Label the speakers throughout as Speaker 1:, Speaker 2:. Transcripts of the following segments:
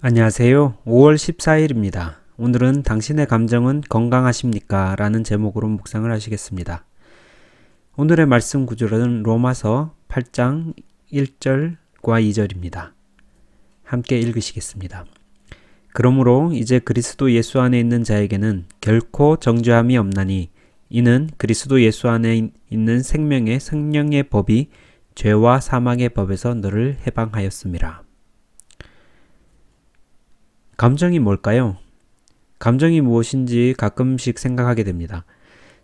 Speaker 1: 안녕하세요. 5월 14일입니다. 오늘은 당신의 감정은 건강하십니까? 라는 제목으로 묵상을 하시겠습니다. 오늘의 말씀 구절은 로마서 8장 1절과 2절입니다. 함께 읽으시겠습니다. 그러므로 이제 그리스도 예수 안에 있는 자에게는 결코 정죄함이 없나니 이는 그리스도 예수 안에 있는 생명의 성령의 법이 죄와 사망의 법에서 너를 해방하였음이라. 감정이 뭘까요? 감정이 무엇인지 가끔씩 생각하게 됩니다.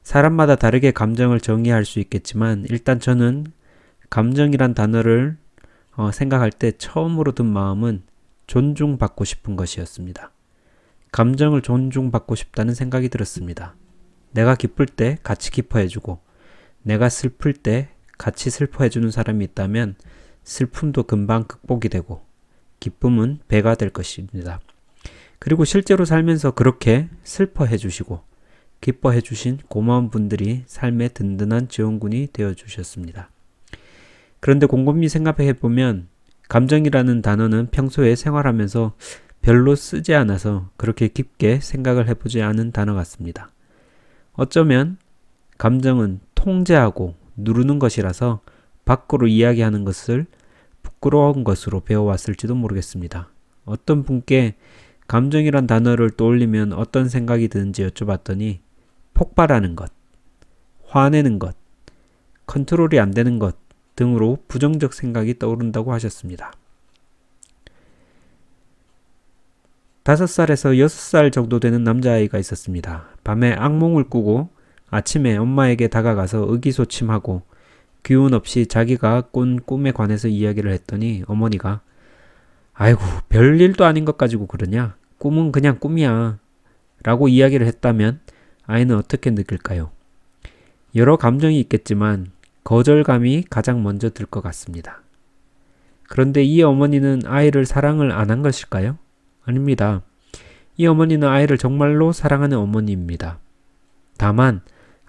Speaker 1: 사람마다 다르게 감정을 정의할 수 있겠지만 일단 저는 감정이란 단어를 생각할 때 처음으로 든 마음은 존중받고 싶은 것이었습니다. 감정을 존중받고 싶다는 생각이 들었습니다. 내가 기쁠 때 같이 기뻐해주고 내가 슬플 때 같이 슬퍼해주는 사람이 있다면 슬픔도 금방 극복이 되고 기쁨은 배가 될 것입니다. 그리고 실제로 살면서 그렇게 슬퍼해 주시고 기뻐해 주신 고마운 분들이 삶의 든든한 지원군이 되어 주셨습니다. 그런데 곰곰이 생각해 보면 감정이라는 단어는 평소에 생활하면서 별로 쓰지 않아서 그렇게 깊게 생각을 해보지 않은 단어 같습니다. 어쩌면 감정은 통제하고 누르는 것이라서 밖으로 이야기하는 것을 부끄러운 것으로 배워왔을지도 모르겠습니다. 어떤 분께 감정이란 단어를 떠올리면 어떤 생각이 드는지 여쭤봤더니 폭발하는 것, 화내는 것, 컨트롤이 안 되는 것 등으로 부정적 생각이 떠오른다고 하셨습니다. 5살에서 6살 정도 되는 남자아이가 있었습니다. 밤에 악몽을 꾸고 아침에 엄마에게 다가가서 의기소침하고 귀운 없이 자기가 꾼 꿈에 관해서 이야기를 했더니 어머니가 아이고 별일도 아닌 것 가지고 그러냐? 꿈은 그냥 꿈이야 라고 이야기를 했다면 아이는 어떻게 느낄까요? 여러 감정이 있겠지만 거절감이 가장 먼저 들 것 같습니다. 그런데 이 어머니는 아이를 사랑을 안 한 것일까요? 아닙니다. 이 어머니는 아이를 정말로 사랑하는 어머니입니다. 다만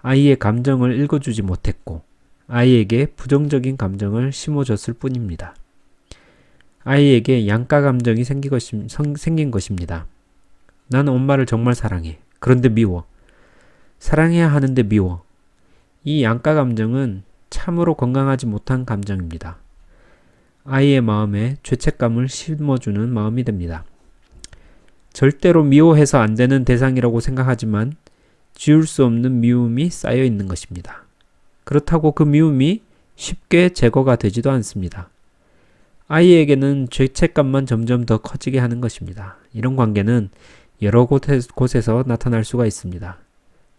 Speaker 1: 아이의 감정을 읽어주지 못했고 아이에게 부정적인 감정을 심어줬을 뿐입니다. 아이에게 양가 감정이 생긴 것입니다. 나는 엄마를 정말 사랑해. 그런데 미워. 사랑해야 하는데 미워. 이 양가 감정은 참으로 건강하지 못한 감정입니다. 아이의 마음에 죄책감을 심어주는 마음이 됩니다. 절대로 미워해서 안 되는 대상이라고 생각하지만 지울 수 없는 미움이 쌓여 있는 것입니다. 그렇다고 그 미움이 쉽게 제거가 되지도 않습니다. 아이에게는 죄책감만 점점 더 커지게 하는 것입니다. 이런 관계는 여러 곳에서 나타날 수가 있습니다.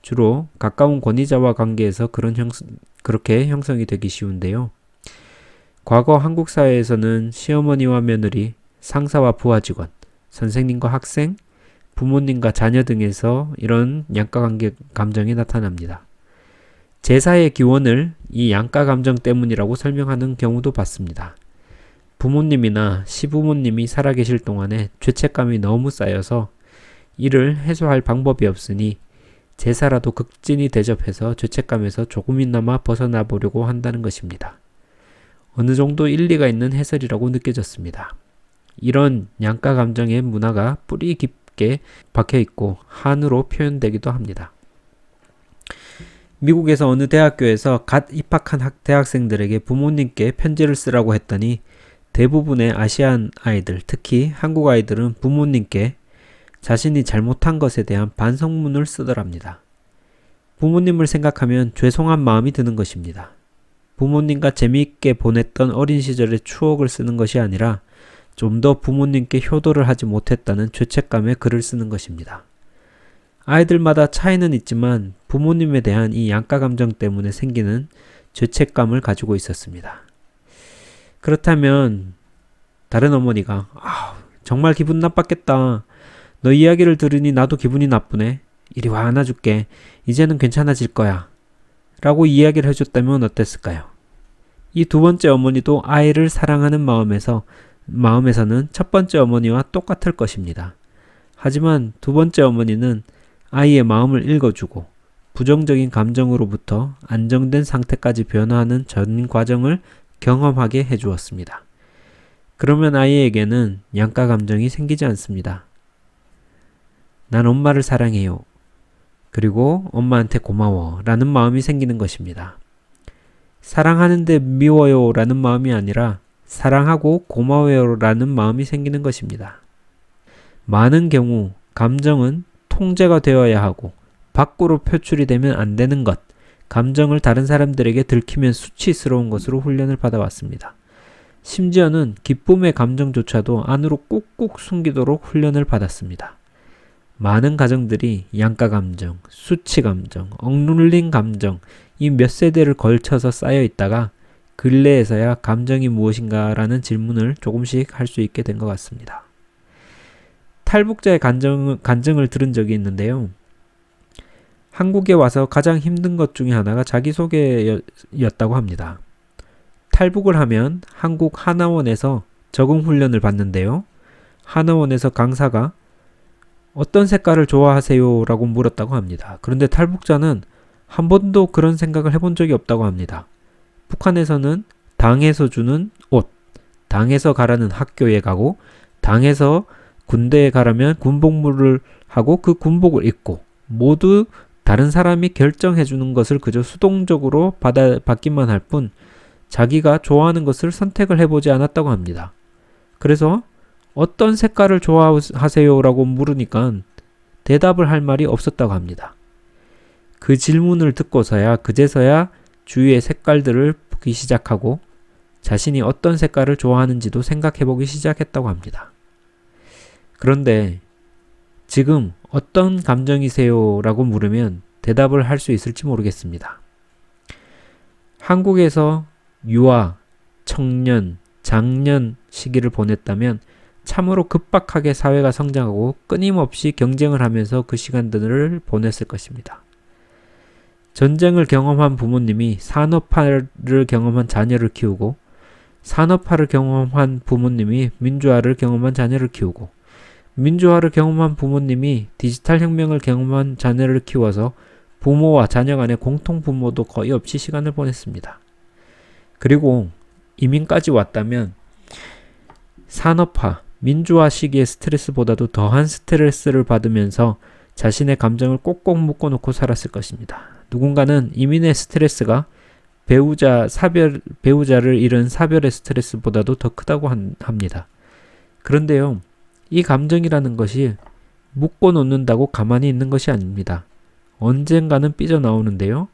Speaker 1: 주로 가까운 권위자와 관계에서 그렇게 형성이 되기 쉬운데요. 과거 한국 사회에서는 시어머니와 며느리, 상사와 부하 직원, 선생님과 학생, 부모님과 자녀 등에서 이런 양가관계 감정이 나타납니다. 제사의 기원을 이 양가 감정 때문이라고 설명하는 경우도 봤습니다. 부모님이나 시부모님이 살아계실 동안에 죄책감이 너무 쌓여서 이를 해소할 방법이 없으니 제사라도 극진히 대접해서 죄책감에서 조금이나마 벗어나 보려고 한다는 것입니다. 어느 정도 일리가 있는 해설이라고 느껴졌습니다. 이런 양가 감정의 문화가 뿌리 깊게 박혀 있고 한으로 표현되기도 합니다. 미국에서 어느 대학교에서 갓 입학한 대학생들에게 부모님께 편지를 쓰라고 했더니 대부분의 아시안 아이들, 특히 한국 아이들은 부모님께 자신이 잘못한 것에 대한 반성문을 쓰더랍니다. 부모님을 생각하면 죄송한 마음이 드는 것입니다. 부모님과 재미있게 보냈던 어린 시절의 추억을 쓰는 것이 아니라 좀 더 부모님께 효도를 하지 못했다는 죄책감에 글을 쓰는 것입니다. 아이들마다 차이는 있지만 부모님에 대한 이 양가 감정 때문에 생기는 죄책감을 가지고 있었습니다. 그렇다면 다른 어머니가 정말 기분 나빴겠다. 너 이야기를 들으니 나도 기분이 나쁘네. 이리 와 안아줄게. 이제는 괜찮아질 거야. 라고 이야기를 해줬다면 어땠을까요? 이 두 번째 어머니도 아이를 사랑하는 마음에서는 첫 번째 어머니와 똑같을 것입니다. 하지만 두 번째 어머니는 아이의 마음을 읽어주고 부정적인 감정으로부터 안정된 상태까지 변화하는 전 과정을 경험하게 해주었습니다. 그러면 아이에게는 양가 감정이 생기지 않습니다. 난 엄마를 사랑해요. 그리고 엄마한테 고마워 라는 마음이 생기는 것입니다. 사랑하는데 미워요 라는 마음이 아니라 사랑하고 고마워요 라는 마음이 생기는 것입니다. 많은 경우 감정은 통제가 되어야 하고 밖으로 표출이 되면 안 되는 것, 감정을 다른 사람들에게 들키면 수치스러운 것으로 훈련을 받아왔습니다. 심지어는 기쁨의 감정조차도 안으로 꾹꾹 숨기도록 훈련을 받았습니다. 많은 가정들이 양가 감정, 수치 감정, 억눌린 감정, 이 몇 세대를 걸쳐서 쌓여 있다가 근래에서야 감정이 무엇인가라는 질문을 조금씩 할 수 있게 된 것 같습니다. 탈북자의 간증을 들은 적이 있는데요. 한국에 와서 가장 힘든 것 중에 하나가 자기소개였다고 합니다. 탈북을 하면 한국 하나원에서 적응 훈련을 받는데요. 하나원에서 강사가 어떤 색깔을 좋아하세요? 라고 물었다고 합니다. 그런데 탈북자는 한 번도 그런 생각을 해본 적이 없다고 합니다. 북한에서는 당에서 주는 옷, 당에서 가라는 학교에 가고, 당에서 군대에 가라면 군복무를 하고 그 군복을 입고, 모두 다른 사람이 결정해 주는 것을 그저 수동적으로 받기만 할 뿐 자기가 좋아하는 것을 선택을 해보지 않았다고 합니다. 그래서 어떤 색깔을 좋아하세요? 라고 물으니까 대답을 할 말이 없었다고 합니다. 그 질문을 듣고서야 그제서야 주위의 색깔들을 보기 시작하고 자신이 어떤 색깔을 좋아하는지도 생각해보기 시작했다고 합니다. 그런데 지금 어떤 감정이세요? 라고 물으면 대답을 할 수 있을지 모르겠습니다. 한국에서 유아, 청년, 장년 시기를 보냈다면 참으로 급박하게 사회가 성장하고 끊임없이 경쟁을 하면서 그 시간들을 보냈을 것입니다. 전쟁을 경험한 부모님이 산업화를 경험한 자녀를 키우고 산업화를 경험한 부모님이 민주화를 경험한 자녀를 키우고 민주화를 경험한 부모님이 디지털 혁명을 경험한 자녀를 키워서 부모와 자녀 간의 공통 분모도 거의 없이 시간을 보냈습니다. 그리고 이민까지 왔다면 산업화, 민주화 시기의 스트레스보다도 더한 스트레스를 받으면서 자신의 감정을 꼭꼭 묶어놓고 살았을 것입니다. 누군가는 이민의 스트레스가 배우자를 잃은 사별의 스트레스보다도 더 크다고 합니다. 그런데요, 이 감정이라는 것이 묶어놓는다고 가만히 있는 것이 아닙니다. 언젠가는 삐져나오는데요.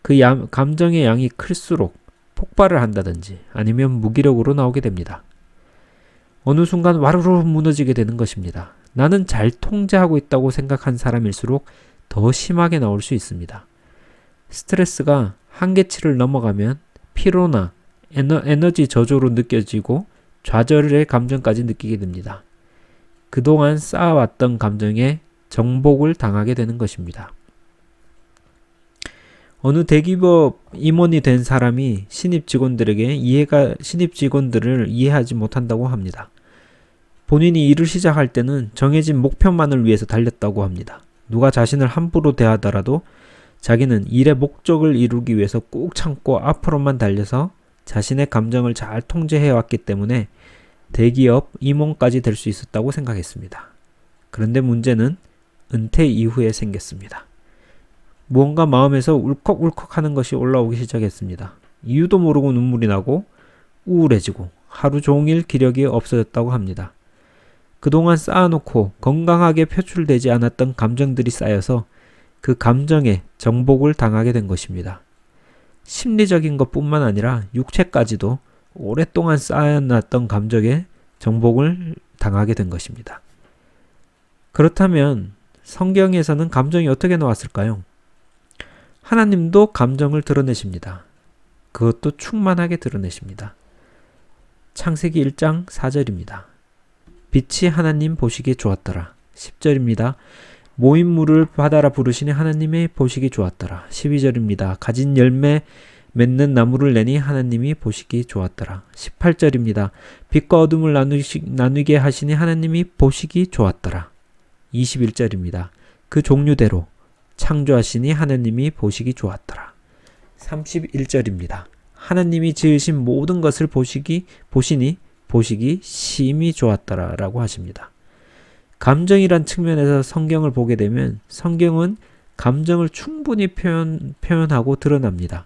Speaker 1: 그 감정의 양이 클수록 폭발을 한다든지 아니면 무기력으로 나오게 됩니다. 어느 순간 와르르 무너지게 되는 것입니다. 나는 잘 통제하고 있다고 생각한 사람일수록 더 심하게 나올 수 있습니다. 스트레스가 한계치를 넘어가면 피로나 에너지 저조로 느껴지고 좌절의 감정까지 느끼게 됩니다. 그동안 쌓아왔던 감정에 정복을 당하게 되는 것입니다. 어느 대기업 임원이 된 사람이 신입 직원들을 이해하지 못한다고 합니다. 본인이 일을 시작할 때는 정해진 목표만을 위해서 달렸다고 합니다. 누가 자신을 함부로 대하더라도 자기는 일의 목적을 이루기 위해서 꾹 참고 앞으로만 달려서 자신의 감정을 잘 통제해왔기 때문에 대기업 임원까지 될 수 있었다고 생각했습니다. 그런데 문제는 은퇴 이후에 생겼습니다. 무언가 마음에서 울컥울컥 하는 것이 올라오기 시작했습니다. 이유도 모르고 눈물이 나고 우울해지고 하루 종일 기력이 없어졌다고 합니다. 그동안 쌓아놓고 건강하게 표출되지 않았던 감정들이 쌓여서 그 감정에 정복을 당하게 된 것입니다. 심리적인 것뿐만 아니라 육체까지도 오랫동안 쌓아놨던 감정에 정복을 당하게 된 것입니다. 그렇다면 성경에서는 감정이 어떻게 나왔을까요? 하나님도 감정을 드러내십니다. 그것도 충만하게 드러내십니다. 창세기 1장 4절입니다. 빛이 하나님 보시기에 좋았더라. 10절입니다. 모인 물을 바다라 부르시니 하나님의 보시기 좋았더라. 12절입니다. 가진 열매 맺는 나무를 내니 하나님이 보시기 좋았더라. 18절입니다. 빛과 어둠을 나누게 하시니 하나님이 보시기 좋았더라. 21절입니다. 그 종류대로 창조하시니 하나님이 보시기 좋았더라. 31절입니다. 하나님이 지으신 모든 것을 보시니 보시기 심히 좋았더라 라고 하십니다. 감정이란 측면에서 성경을 보게 되면 성경은 감정을 충분히 표현하고 드러납니다.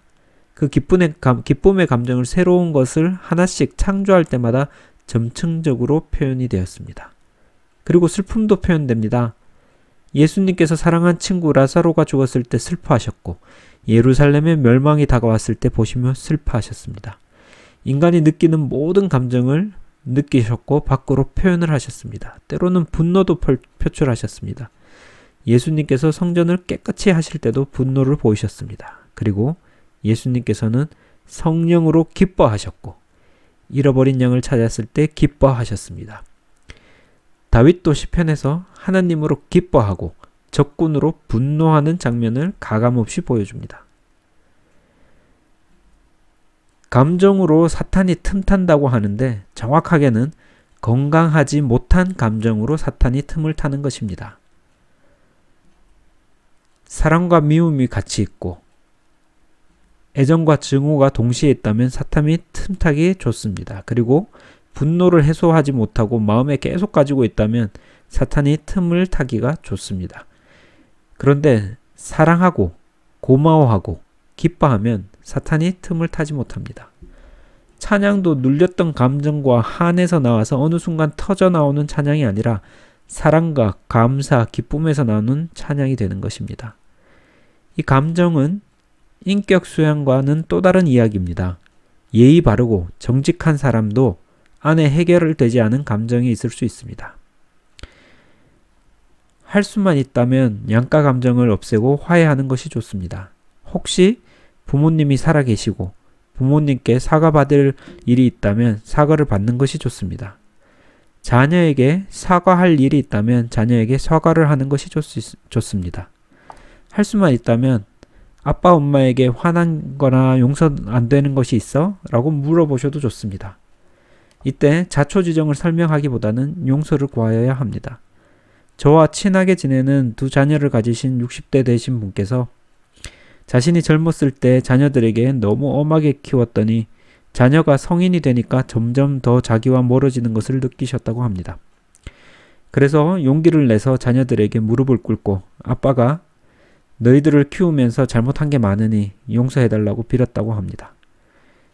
Speaker 1: 그 기쁨의 감정을 새로운 것을 하나씩 창조할 때마다 점층적으로 표현이 되었습니다. 그리고 슬픔도 표현됩니다. 예수님께서 사랑한 친구 라사로가 죽었을 때 슬퍼하셨고 예루살렘의 멸망이 다가왔을 때 보시며 슬퍼하셨습니다. 인간이 느끼는 모든 감정을 느끼셨고 밖으로 표현을 하셨습니다. 때로는 분노도 표출하셨습니다. 예수님께서 성전을 깨끗이 하실 때도 분노를 보이셨습니다. 그리고 예수님께서는 성령으로 기뻐하셨고 잃어버린 양을 찾았을 때 기뻐하셨습니다. 다윗도 시편에서 하나님으로 기뻐하고 적군으로 분노하는 장면을 가감없이 보여줍니다. 감정으로 사탄이 틈탄다고 하는데 정확하게는 건강하지 못한 감정으로 사탄이 틈을 타는 것입니다. 사랑과 미움이 같이 있고 애정과 증오가 동시에 있다면 사탄이 틈타기 좋습니다. 그리고 분노를 해소하지 못하고 마음에 계속 가지고 있다면 사탄이 틈을 타기가 좋습니다. 그런데 사랑하고 고마워하고 기뻐하면 사탄이 틈을 타지 못합니다. 찬양도 눌렸던 감정과 한에서 나와서 어느 순간 터져 나오는 찬양이 아니라 사랑과 감사, 기쁨에서 나오는 찬양이 되는 것입니다. 이 감정은 인격 수양과는 또 다른 이야기입니다. 예의 바르고 정직한 사람도 안에 해결되지 않은 감정이 있을 수 있습니다. 할 수만 있다면 양가 감정을 없애고 화해하는 것이 좋습니다. 혹시 부모님이 살아계시고 부모님께 사과받을 일이 있다면 사과를 받는 것이 좋습니다. 자녀에게 사과할 일이 있다면 자녀에게 사과를 하는 것이 좋습니다. 할 수만 있다면 아빠 엄마에게 화난 거나 용서 안 되는 것이 있어? 라고 물어보셔도 좋습니다. 이때 자초지정을 설명하기보다는 용서를 구하여야 합니다. 저와 친하게 지내는 두 자녀를 가지신 60대 되신 분께서 자신이 젊었을 때 자녀들에게 너무 엄하게 키웠더니 자녀가 성인이 되니까 점점 더 자기와 멀어지는 것을 느끼셨다고 합니다. 그래서 용기를 내서 자녀들에게 무릎을 꿇고 아빠가 너희들을 키우면서 잘못한 게 많으니 용서해달라고 빌었다고 합니다.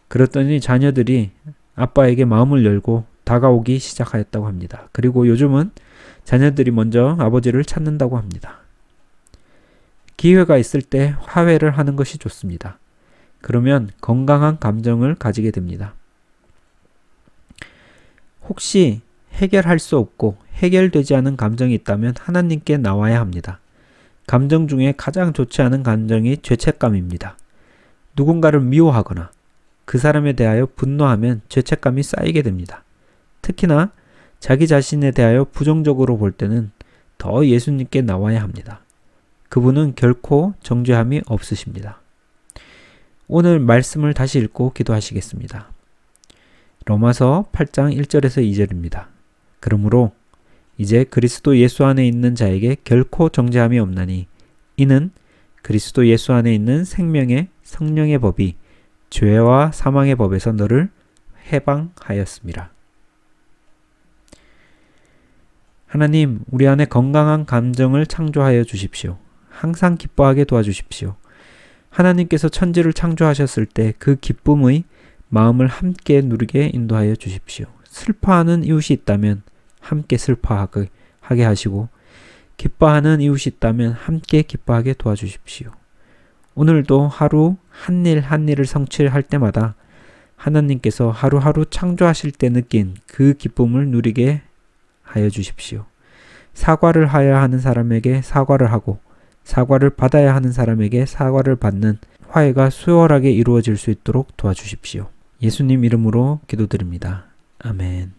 Speaker 1: 그랬더니 자녀들이 아빠에게 마음을 열고 다가오기 시작하였다고 합니다. 그리고 요즘은 자녀들이 먼저 아버지를 찾는다고 합니다. 기회가 있을 때 화해를 하는 것이 좋습니다. 그러면 건강한 감정을 가지게 됩니다. 혹시 해결할 수 없고 해결되지 않은 감정이 있다면 하나님께 나와야 합니다. 감정 중에 가장 좋지 않은 감정이 죄책감입니다. 누군가를 미워하거나 그 사람에 대하여 분노하면 죄책감이 쌓이게 됩니다. 특히나 자기 자신에 대하여 부정적으로 볼 때는 더 예수님께 나와야 합니다. 그분은 결코 정죄함이 없으십니다. 오늘 말씀을 다시 읽고 기도하시겠습니다. 로마서 8장 1절에서 2절입니다. 그러므로 이제 그리스도 예수 안에 있는 자에게 결코 정죄함이 없나니 이는 그리스도 예수 안에 있는 생명의 성령의 법이 죄와 사망의 법에서 너를 해방하였습니다. 하나님, 우리 안에 건강한 감정을 창조하여 주십시오. 항상 기뻐하게 도와주십시오. 하나님께서 천지를 창조하셨을 때 그 기쁨의 마음을 함께 누리게 인도하여 주십시오. 슬퍼하는 이웃이 있다면 함께 슬퍼하게 하시고 기뻐하는 이웃이 있다면 함께 기뻐하게 도와주십시오. 오늘도 하루 한 일을 성취할 때마다 하나님께서 하루하루 창조하실 때 느낀 그 기쁨을 누리게 하여 주십시오. 사과를 하여야 하는 사람에게 사과를 하고 사과를 받아야 하는 사람에게 사과를 받는 화해가 수월하게 이루어질 수 있도록 도와주십시오. 예수님 이름으로 기도드립니다. 아멘.